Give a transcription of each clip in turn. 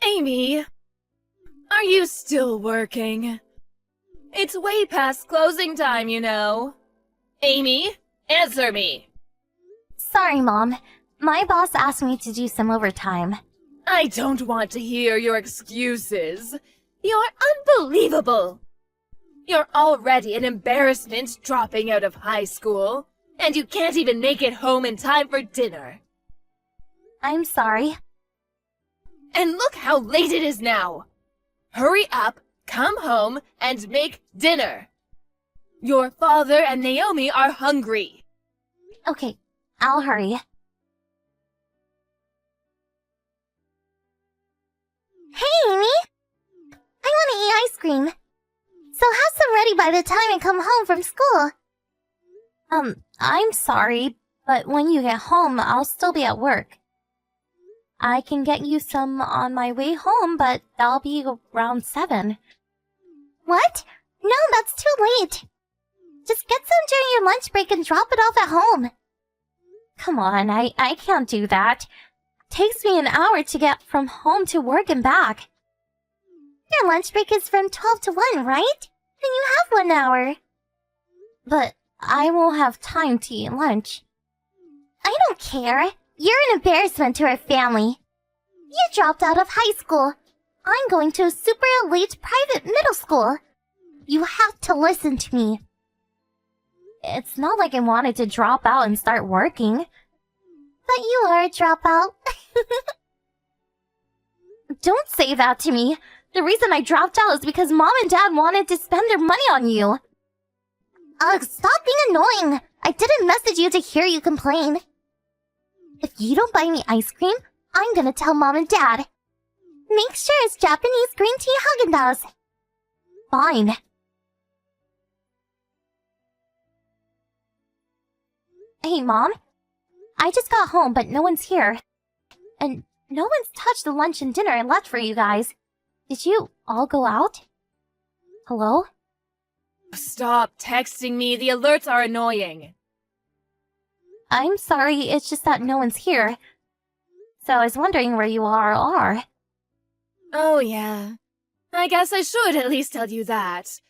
Amy, are you still working? It's way past closing time, you know. Amy, answer me. Sorry, Mom. My boss asked me to do some overtime. I don't want to hear your excuses. You're unbelievable. You're already an embarrassment dropping out of high school, and you can't even make it home in time for dinner. I'm sorry. And look how late it is now. Hurry up, come home, and make dinner. Your father and Naomi are hungry. Okay, I'll hurry. Hey, Amy! I want to eat ice cream. So have some ready by the time I come home from school. I'm sorry, but when you get home, I'll still be at work. I can get you some on my way home, but that'll be around 7. What? No, that's too late. Just get some during your lunch break and drop it off at home. Come on, I can't do that. Takes me an hour to get from home to work and back. Your lunch break is from 12 to 1, right? Then you have 1 hour. But I won't have time to eat lunch. I don't care. You're an embarrassment to our family. You dropped out of high school. I'm going to a super elite private middle school. You have to listen to me. It's not like I wanted to drop out and start working. But you are a dropout. Don't say that to me. The reason I dropped out is because Mom and Dad wanted to spend their money on you. Ugh, stop being annoying. I didn't message you to hear you complain. If you don't buy me ice cream, I'm gonna tell Mom and Dad. Make sure it's Japanese green tea Haagen-Dazs. Fine. Hey, Mom. I just got home, but no one's here. And no one's touched the lunch and dinner I left for you guys. Did you all go out? Hello? Stop texting me. The alerts are annoying. I'm sorry, it's just that no one's here. So I was wondering where you all are. Oh, yeah. I guess I should at least tell you that.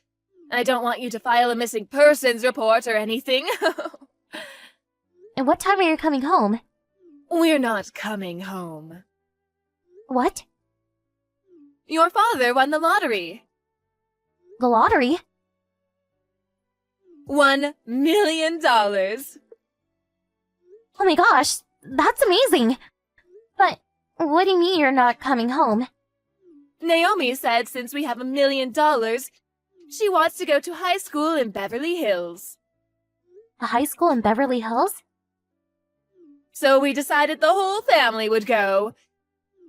I don't want you to file a missing persons report or anything. And what time are you coming home? We're not coming home. What? Your father won the lottery. The lottery? $1 million. Oh my gosh, that's amazing! But what do you mean you're not coming home? Naomi said since we have $1 million, she wants to go to high school in Beverly Hills. A high school in Beverly Hills? So we decided the whole family would go.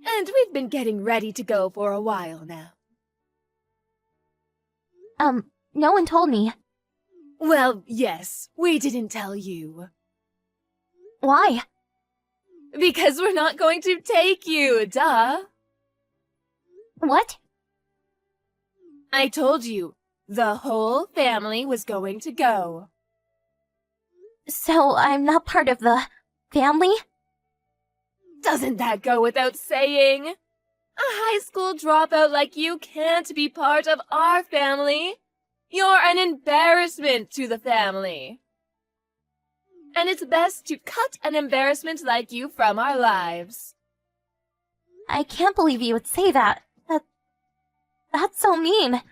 And we've been getting ready to go for a while now. No one told me. Well, yes, we didn't tell you. Why? Because we're not going to take you, duh. What? I told you, the whole family was going to go. So I'm not part of the family? Doesn't that go without saying? A high school dropout like you can't be part of our family. You're an embarrassment to the family. And it's best to cut an embarrassment like you from our lives. I can't believe you would say that. That's so mean.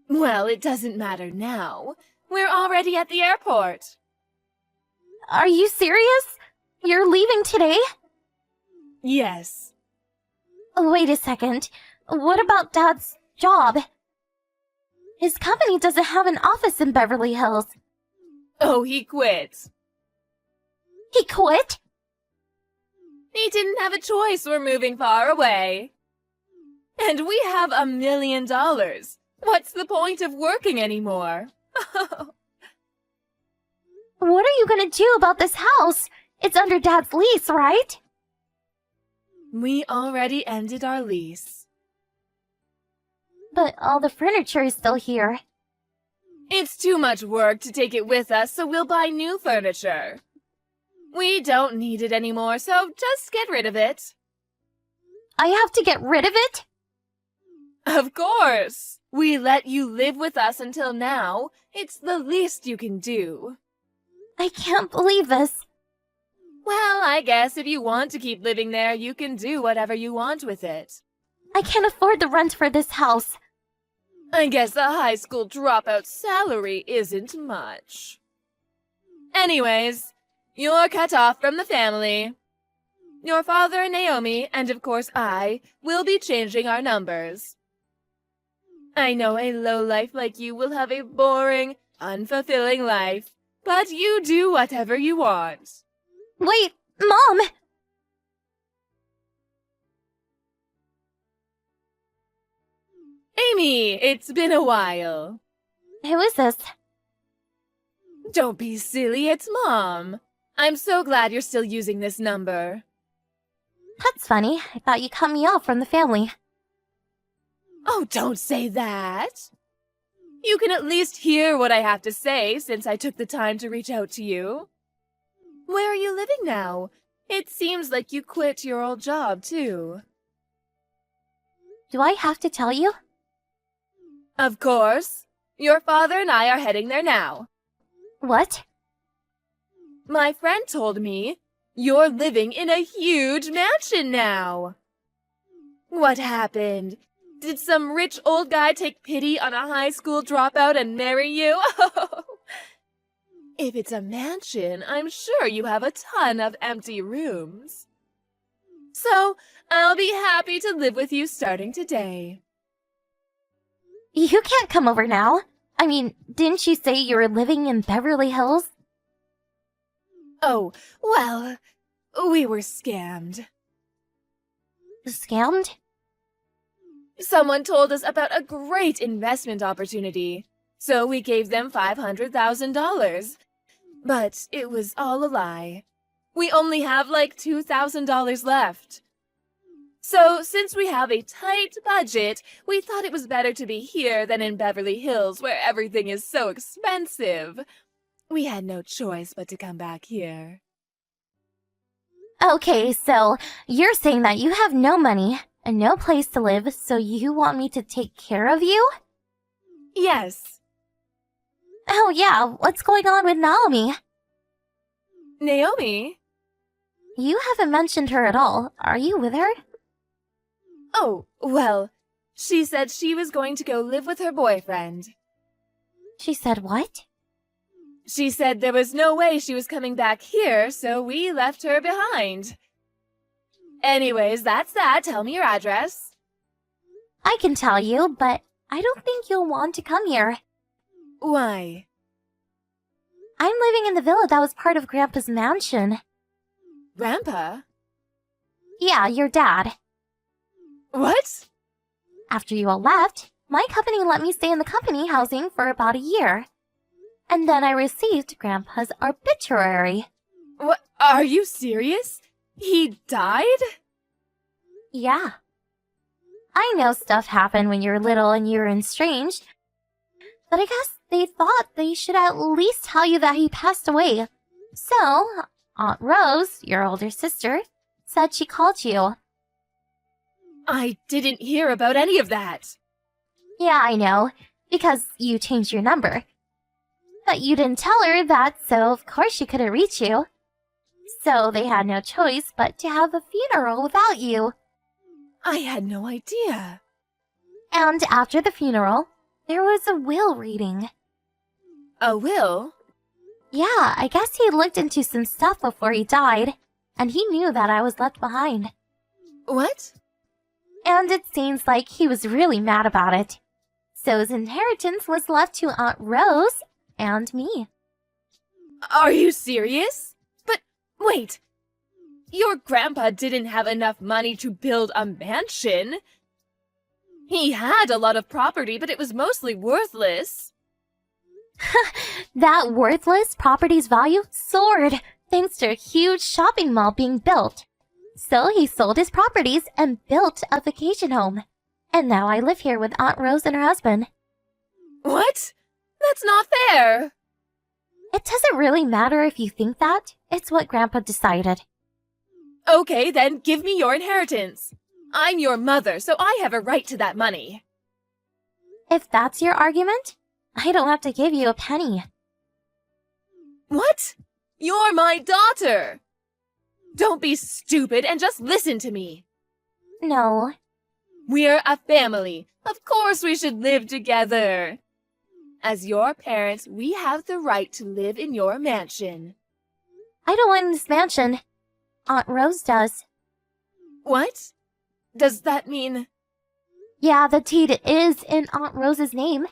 Well, it doesn't matter now. We're already at the airport. Are you serious? You're leaving today? Yes. Wait a second. What about Dad's job? His company doesn't have an office in Beverly Hills. Oh, he quit. He quit? He didn't have a choice. We're moving far away. And we have $1 million. What's the point of working anymore? What are you gonna do about this house? It's under Dad's lease, right? We already ended our lease. But all the furniture is still here. It's too much work to take it with us, so we'll buy new furniture. We don't need it anymore, so just get rid of it. I have to get rid of it? Of course! We let you live with us until now. It's the least you can do. I can't believe this. Well, I guess if you want to keep living there, you can do whatever you want with it. I can't afford the rent for this house. I guess a high school dropout salary isn't much. Anyways, you're cut off from the family. Your father and Naomi, and of course I, will be changing our numbers. I know a lowlife like you will have a boring, unfulfilling life, but you do whatever you want. Wait, Mom! Amy, it's been a while. Who is this? Don't be silly, it's Mom. I'm so glad you're still using this number. That's funny. I thought you cut me off from the family. Oh, don't say that. You can at least hear what I have to say since I took the time to reach out to you. Where are you living now? It seems like you quit your old job, too. Do I have to tell you? Of course. Your father and I are heading there now. What? My friend told me you're living in a huge mansion now. What happened? Did some rich old guy take pity on a high school dropout and marry you? If it's a mansion, I'm sure you have a ton of empty rooms. So, I'll be happy to live with you starting today. You can't come over now. I mean, didn't you say you were living in Beverly Hills? Oh, well, we were scammed. Scammed? Someone told us about a great investment opportunity, so we gave them $500,000. But it was all a lie. We only have like $2,000 left. So, since we have a tight budget, we thought it was better to be here than in Beverly Hills, where everything is so expensive. We had no choice but to come back here. Okay, so you're saying that you have no money and no place to live, so you want me to take care of you? Yes. Oh yeah, what's going on with Naomi? Naomi? You haven't mentioned her at all. Are you with her? Oh, well, she said she was going to go live with her boyfriend. She said what? She said there was no way she was coming back here, so we left her behind. Anyways, that's that. Tell me your address. I can tell you, but I don't think you'll want to come here. Why? I'm living in the villa that was part of Grandpa's mansion. Grandpa? Yeah, your dad. What? After you all left, my company let me stay in the company housing for about a year. And then I received Grandpa's obituary. What? Are you serious? He died? Yeah. I know stuff happened when you were little and you were estranged, but I guess they thought they should at least tell you that he passed away. So, Aunt Rose, your older sister, said she called you. I didn't hear about any of that. Yeah, I know, because you changed your number. But you didn't tell her that, so of course she couldn't reach you. So they had no choice but to have a funeral without you. I had no idea. And after the funeral, there was a will reading. A will? Yeah, I guess he looked into some stuff before he died, and he knew that I was left behind. What? And it seems like he was really mad about it. So his inheritance was left to Aunt Rose and me. Are you serious? But wait, your grandpa didn't have enough money to build a mansion. He had a lot of property, but it was mostly worthless. That worthless property's value soared thanks to a huge shopping mall being built. So he sold his properties and built a vacation home. And now I live here with Aunt Rose and her husband. What? That's not fair. It doesn't really matter if you think that. It's what Grandpa decided. Okay, then give me your inheritance. I'm your mother, so I have a right to that money. If that's your argument, I don't have to give you a penny. What? You're my daughter! Don't be stupid and just listen to me. No. We're a family. Of course we should live together. As your parents, we have the right to live in your mansion. I don't want this mansion. Aunt Rose does. What? Does that mean... Yeah, the deed is in Aunt Rose's name.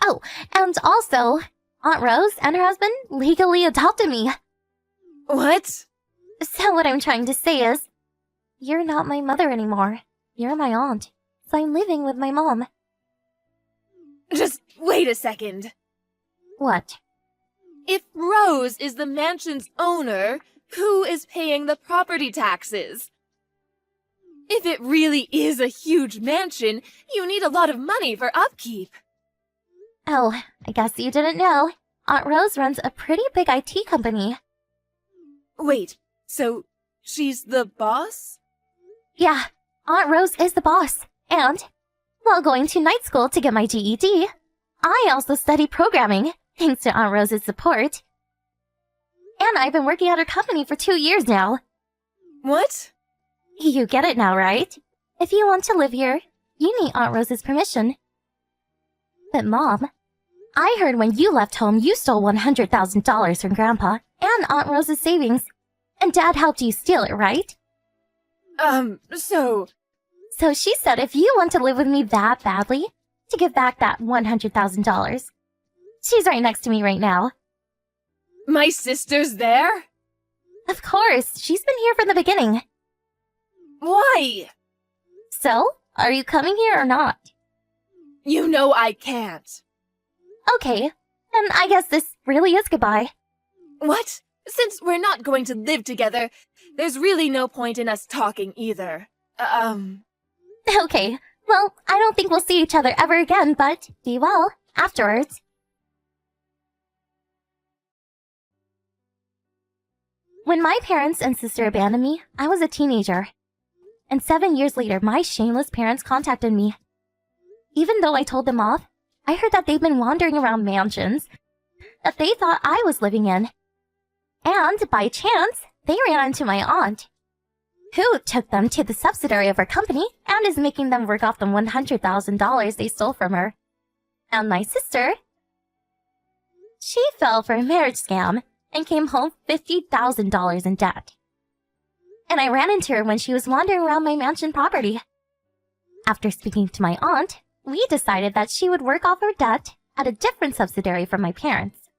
Oh, and also, Aunt Rose and her husband legally adopted me. What? So what I'm trying to say is, you're not my mother anymore. You're my aunt. So I'm living with my mom. Just wait a second. What? If Rose is the mansion's owner, who is paying the property taxes? If it really is a huge mansion, you need a lot of money for upkeep. Oh, I guess you didn't know. Aunt Rose runs a pretty big IT company. Wait, so she's the boss? Yeah, Aunt Rose is the boss. And, while going to night school to get my GED, I also study programming, thanks to Aunt Rose's support. And I've been working at her company for 2 years now. What? You get it now, right? If you want to live here, you need Aunt Rose's permission. But Mom, I heard when you left home you stole $100,000 from Grandpa and Aunt Rose's savings. And Dad helped you steal it, right? So she said if you want to live with me that badly, to give back that $100,000. She's right next to me right now. My sister's there? Of course, she's been here from the beginning. Why? So, are you coming here or not? You know I can't. Okay, then I guess this really is goodbye. What? Since we're not going to live together, there's really no point in us talking either. Okay, well, I don't think we'll see each other ever again, but be well afterwards. When my parents and sister abandoned me, I was a teenager. And 7 years later, my shameless parents contacted me. Even though I told them off, I heard that they've been wandering around mansions that they thought I was living in. And by chance, they ran into my aunt, who took them to the subsidiary of her company and is making them work off the $100,000 they stole from her. And my sister, she fell for a marriage scam and came home $50,000 in debt. And I ran into her when she was wandering around my mansion property. After speaking to my aunt, we decided that she would work off her debt at a different subsidiary from my parents.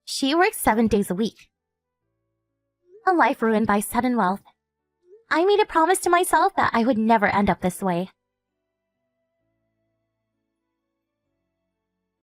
She works 7 days a week. A life ruined by sudden wealth. I made a promise to myself that I would never end up this way.